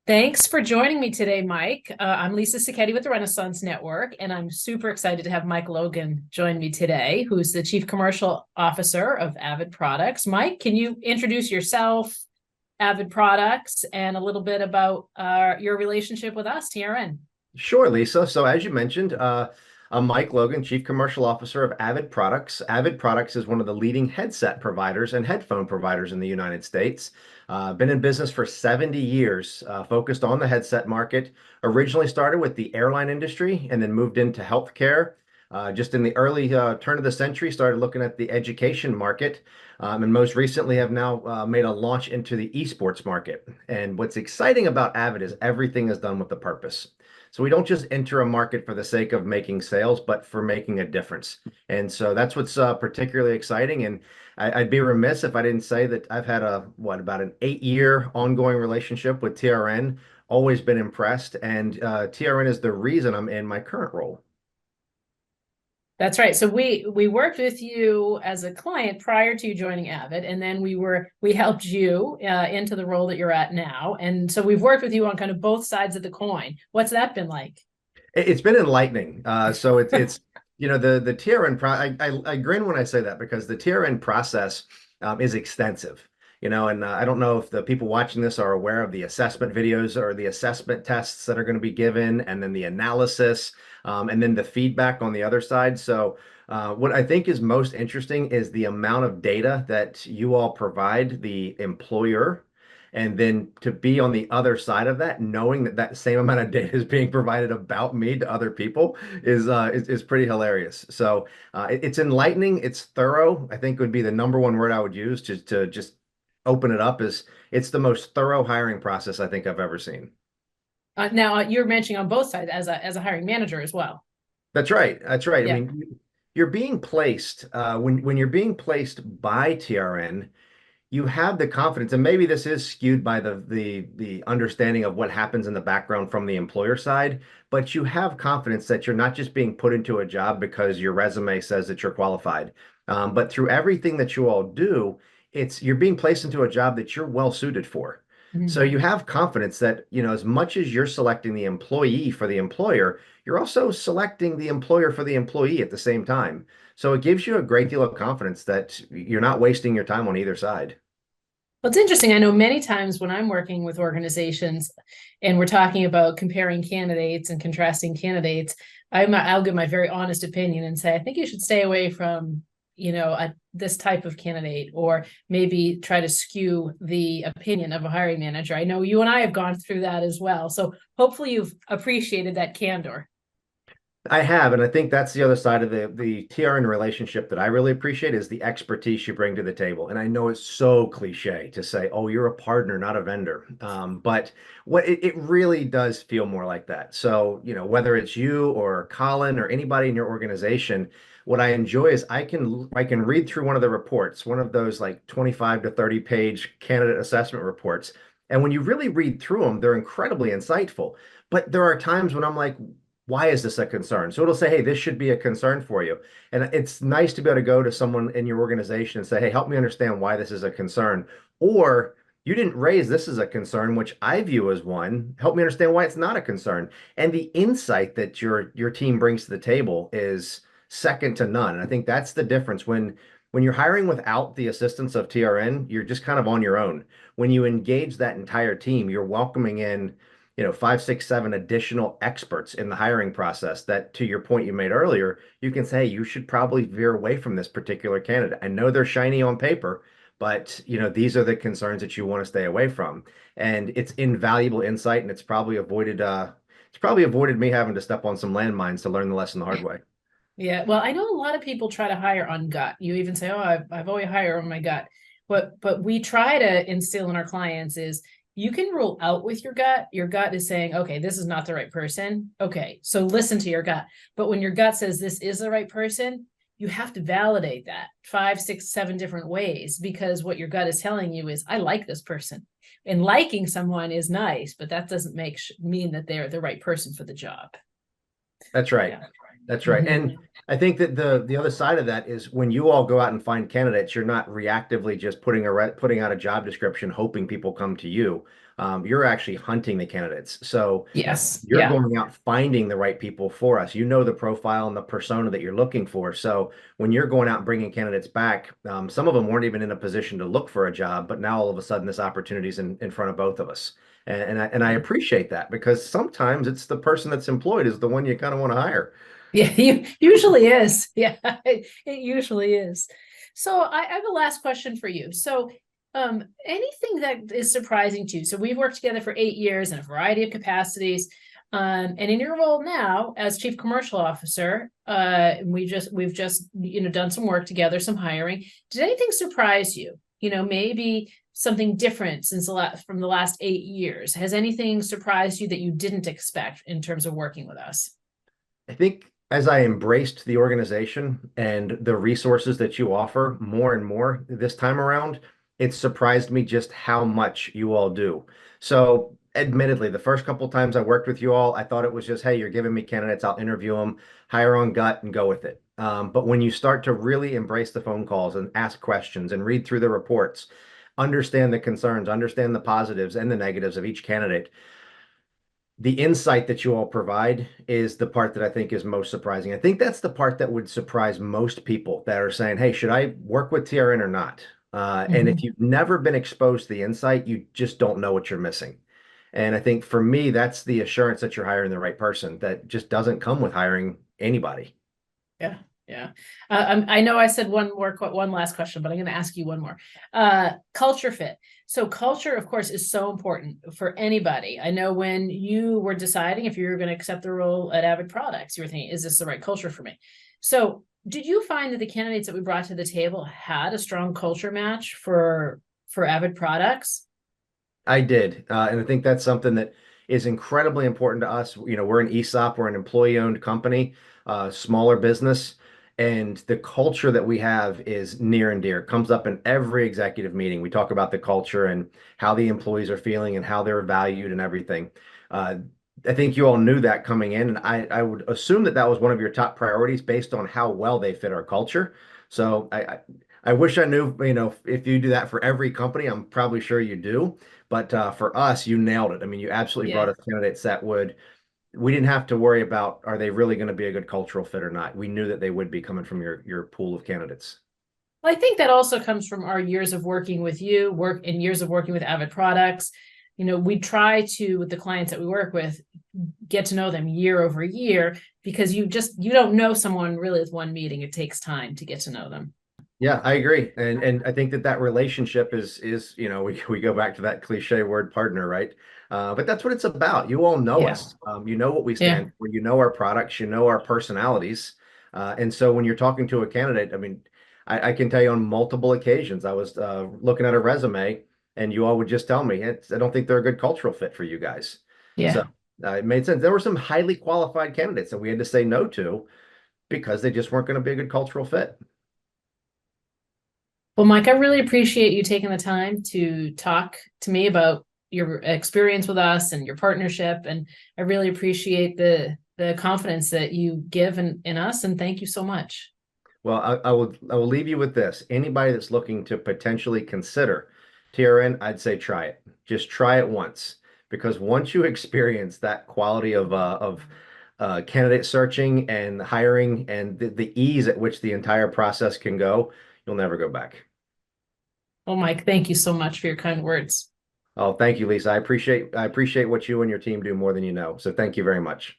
Thanks for joining me today, Mike. I'm Lisa Sacchetti with the Renaissance Network, and I'm super excited to have Mike Logan join me today, who's the Chief Commercial Officer of AVID Products. Mike, can you introduce yourself, AVID Products, and a little bit about your relationship with us, TRN? Sure, Lisa. So as you mentioned, I'm Mike Logan, Chief Commercial Officer of AVID Products. AVID Products is one of the leading headset providers and headphone providers in the United States. Been in business for 70 years, focused on the headset market. Originally started with the airline industry and then moved into healthcare. Just in the early turn of the century, started looking at the education market, and most recently have now made a launch into the esports market. And what's exciting about AVID is everything is done with a purpose. So we don't just enter a market for the sake of making sales, but for making a difference. And so that's what's particularly exciting. And I'd be remiss if I didn't say that I've had about an 8-year ongoing relationship with TRN. Always been impressed, and TRN is the reason I'm in my current role. That's right. So we worked with you as a client prior to you joining Avid, and then we helped you into the role that you're at now. And so we've worked with you on kind of both sides of the coin. What's that been like? It's been enlightening. So it's the TRN I grin when I say that because the TRN process is extensive. And I don't know if the people watching this are aware of the assessment videos or the assessment tests that are going to be given, and then the analysis, and then the feedback on the other side. So what I think is most interesting is the amount of data that you all provide the employer, and then to be on the other side of that, knowing that that same amount of data is being provided about me to other people is pretty hilarious. So it's enlightening. It's thorough. I think would be the number one word I would use to just open it up. Is it's the most thorough hiring process I think I've ever seen. Now you're mentioning on both sides as a hiring manager as well. That's right. That's right. I Yeah. mean, you're being placed when you're being placed by TRN. You have the confidence, and maybe this is skewed by the understanding of what happens in the background from the employer side, but you have confidence that you're not just being put into a job because your resume says that you're qualified. But through everything that you all do, you're being placed into a job that you're well suited for. So Mhm. you have confidence that, as much as you're selecting the employee for the employer, you're also selecting the employer for the employee at the same time. So it gives you a great deal of confidence that you're not wasting your time on either side. Well, it's interesting. I know many times when I'm working with organizations and we're talking about comparing candidates and contrasting candidates, I'll give my very honest opinion and say, I think you should stay away from, this type of candidate, or maybe try to skew the opinion of a hiring manager. I know you and I have gone through that as well. So hopefully you've appreciated that candor. I have, and I think that's the other side of the TRN relationship that I really appreciate is the expertise you bring to the table. And I know it's so cliche to say, "Oh, you're a partner, not a vendor," but what it really does feel more like that. So, whether it's you or Colin or anybody in your organization, what I enjoy is I can read through one of the reports, one of those like 25 to 30 page candidate assessment reports, and when you really read through them, they're incredibly insightful. But there are times when I'm like, why is this a concern? So it'll say, hey, this should be a concern for you. And it's nice to be able to go to someone in your organization and say, hey, help me understand why this is a concern. Or you didn't raise this as a concern, which I view as one. Help me understand why it's not a concern. And the insight that your team brings to the table is second to none. And I think that's the difference when you're hiring without the assistance of TRN, you're just kind of on your own. When you engage that entire team, you're welcoming in five, six, seven additional experts in the hiring process that, to your point you made earlier, you can say, you should probably veer away from this particular candidate. I know they're shiny on paper, but these are the concerns that you want to stay away from. And it's invaluable insight, and it's probably avoided me having to step on some landmines to learn the lesson the hard way. Yeah, well, I know a lot of people try to hire on gut. You even say, "Oh, I've always hired on my gut." But we try to instill in our clients is you can rule out with your gut. Your gut is saying, "Okay, this is not the right person." Okay, so listen to your gut. But when your gut says this is the right person, you have to validate that 5, 6, 7 different ways, because what your gut is telling you is, "I like this person." And liking someone is nice, but that doesn't mean that they're the right person for the job. That's right. Yeah. That's right. And Mhm. I think that the other side of that is when you all go out and find candidates, you're not reactively just putting out a job description hoping people come to you. You're actually hunting the candidates. So Yes. you're Yeah. going out finding the right people for us. You know the profile and the persona that you're looking for. So when you're going out and bringing candidates back, some of them weren't even in a position to look for a job, but now all of a sudden this opportunity is in front of both of us. And I Yeah. appreciate that because sometimes it's the person that's employed is the one you kind of want to hire. Yeah, usually is. Yeah, it usually is. So I have a last question for you. So, anything that is surprising to you? So we've worked together for 8 years in a variety of capacities. And in your role now as chief commercial officer, we've just done some work together, some hiring. Did anything surprise you? Maybe something different since from the last 8 years. Has anything surprised you that you didn't expect in terms of working with us? I think as I embraced the organization and the resources that you offer more and more this time around, it surprised me just how much you all do. So, admittedly, the first couple of times I worked with you all, I thought it was just, hey, you're giving me candidates, I'll interview them, hire on gut, and go with it. But when you start to really embrace the phone calls and ask questions and read through the reports, understand the concerns, understand the positives and the negatives of each candidate, the insight that you all provide is the part that I think is most surprising. I think that's the part that would surprise most people that are saying, hey, should I work with TRN or not? And if Mhm. you've never been exposed to the insight, you just don't know what you're missing. And I think for me, that's the assurance that you're hiring the right person that just doesn't come with hiring anybody. Yeah, yeah. I know I said one last question, but I'm going to ask you one more. Culture fit. So culture, of course, is so important for anybody. I know when you were deciding if you were going to accept the role at Avid Products, you were thinking, is this the right culture for me? So did you find that the candidates that we brought to the table had a strong culture match for Avid Products? I did. And I think that's something that is incredibly important to us. We're an ESOP, we're an employee-owned company, smaller business, and the culture that we have is near and dear. It comes up in every executive meeting. We talk about the culture and how the employees are feeling and how they're valued and everything. Uh, I think you all knew that coming in, and I would assume that that was one of your top priorities based on how well they fit our culture. So I wish I knew, if you do that for every company, I'm probably sure you do. But for us, you nailed it. I mean, you absolutely brought Yeah. us candidates that we didn't have to worry about, are they really going to be a good cultural fit or not? We knew that they would be coming from your pool of candidates. Well, I think that also comes from our years of working with you, work and years of working with Avid Products. We try to, with the clients that we work with, get to know them year over year because you don't know someone really with one meeting. It takes time to get to know them. Yeah, I agree. And I think that that relationship is, we go back to that cliche word partner, right? But that's what it's about. You all know Yeah. us. You know what we Yeah. stand for. You know our products. You know our personalities. And so when you're talking to a candidate, I mean, I can tell you on multiple occasions, I was looking at a resume and you all would just tell me, I don't think they're a good cultural fit for you guys. So Yeah. it made sense. There were some highly qualified candidates that we had to say no to because they just weren't going to be a good cultural fit. Well, Mike, I really appreciate you taking the time to talk to me about your experience with us and your partnership. And I really appreciate the confidence that you give in us. And thank you so much. Well, I will leave you with this. Anybody that's looking to potentially consider TRN, I'd say try it. Just try it once, because once you experience that quality of candidate searching and hiring and the ease at which the entire process can go, you'll never go back. Well, Mike, thank you so much for your kind words. Oh, thank you, Lisa. I appreciate what you and your team do more than you know. So thank you very much.